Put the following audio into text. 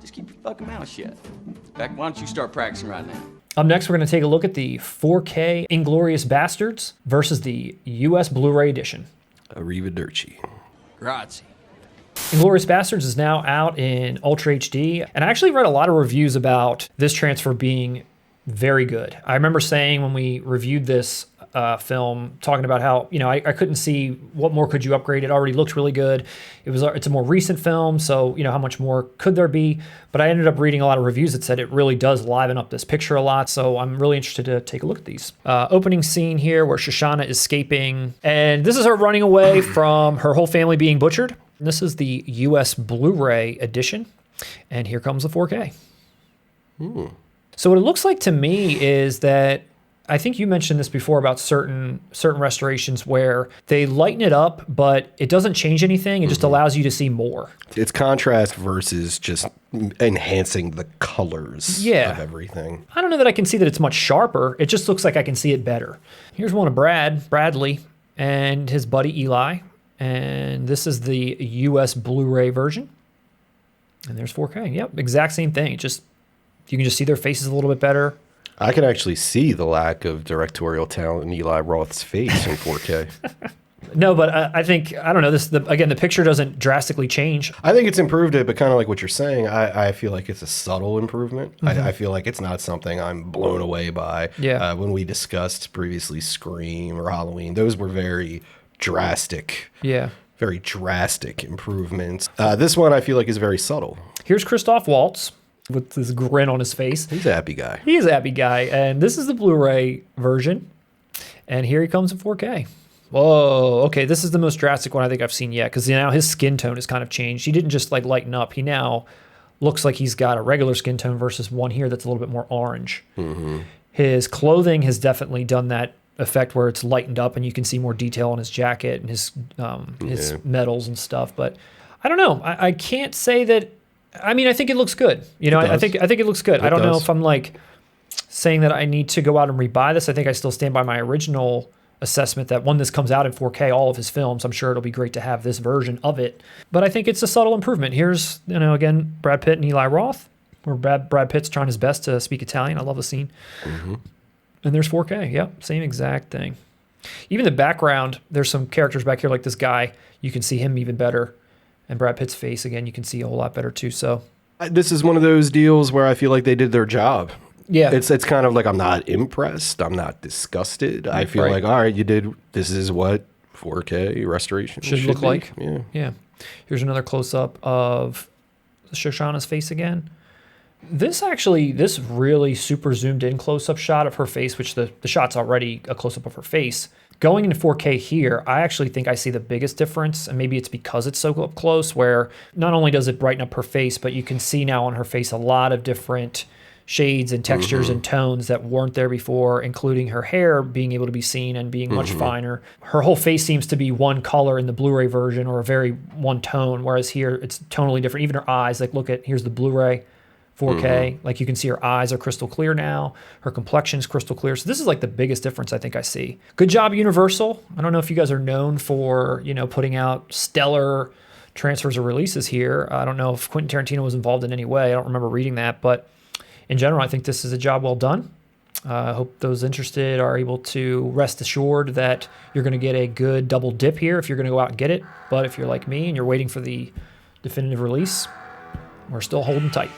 Just keep your fucking mouth shut. In fact, why don't you start practicing right now? Up next, we're going to take a look at the 4K Inglourious Basterds versus the US Blu-ray edition. Arrivederci. Grazie. Inglourious Basterds is now out in Ultra HD, and I actually read a lot of reviews about this transfer being very good. I remember saying when we reviewed this film, talking about how, you know, I couldn't see what more could you upgrade. It already looked really good. It's a more recent film, so, you know, how much more could there be? But I ended up reading a lot of reviews that said it really does liven up this picture a lot, so I'm really interested to take a look at these. Opening scene here where Shoshana is escaping, and this is her running away from her whole family being butchered. And this is the US Blu-ray edition, and here comes the 4K. So what it looks like to me is that, I think you mentioned this before about certain restorations where they lighten it up, but it doesn't change anything. It just allows you to see more. It's contrast versus just enhancing the colors of everything. I don't know that I can see that it's much sharper. It just looks like I can see it better. Here's one of Bradley, and his buddy Eli. And this is the US Blu-ray version. And there's 4K. Yep, exact same thing. Just you can just see their faces a little bit better. I can actually see the lack of directorial talent in Eli Roth's face in 4K. No, but I think, I don't know, again, the picture doesn't drastically change. I think it's improved it, but kind of like what you're saying, I feel like it's a subtle improvement. I feel like it's not something I'm blown away by. Yeah. When we discussed previously Scream or Halloween, those were very drastic. Yeah. Very drastic improvements. This one I feel like is very subtle. Here's Christoph Waltz with this grin on his face. He's a happy guy. He is a happy guy. And this is the Blu-ray version. And here he comes in 4K. Whoa, okay, this is the most drastic one I think I've seen yet, because now his skin tone has kind of changed. He didn't just like lighten up. He now looks like he's got a regular skin tone versus one here that's a little bit more orange. His clothing has definitely done that effect where it's lightened up and you can see more detail on his jacket and his medals and stuff. But I don't know. I can't say that. I mean, I think it looks good. You know, I think it looks good. I don't know if I'm like saying that I need to go out and rebuy this. I think I still stand by my original assessment that when this comes out in 4K, all of his films, I'm sure it'll be great to have this version of it. But I think it's a subtle improvement. Here's, you know, again, Brad Pitt and Eli Roth, where Brad Pitt's trying his best to speak Italian. I love the scene. And there's 4K. Yep, same exact thing. Even the background, there's some characters back here like this guy. You can see him even better. And Brad Pitt's face, again, you can see a whole lot better too. So this is one of those deals where I feel like they did their job. Yeah. It's kind of like I'm not impressed. I'm not disgusted. I feel like, all right, this is what 4K restoration should look be. like. Yeah. Here's another close-up of Shoshana's face again. This really super zoomed in close-up shot of her face, which the shot's already a close-up of her face. Going into 4K here, I actually think I see the biggest difference, and maybe it's because it's so up close, where not only does it brighten up her face, but you can see now on her face a lot of different shades and textures and tones that weren't there before, including her hair being able to be seen and being much finer. Her whole face seems to be one color in the Blu-ray version, or a very one tone, whereas here it's tonally different. Even her eyes, like here's the Blu-ray 4K. Like you can see her eyes are crystal clear now. Her complexion's crystal clear. So this is like the biggest difference I think I see. Good job, Universal. I don't know if you guys are known for, you know, putting out stellar transfers or releases here. I don't know if Quentin Tarantino was involved in any way. I don't remember reading that, but in general, I think this is a job well done. I hope those interested are able to rest assured that you're going to get a good double dip here if you're going to go out and get it. But if you're like me and you're waiting for the definitive release, we're still holding tight.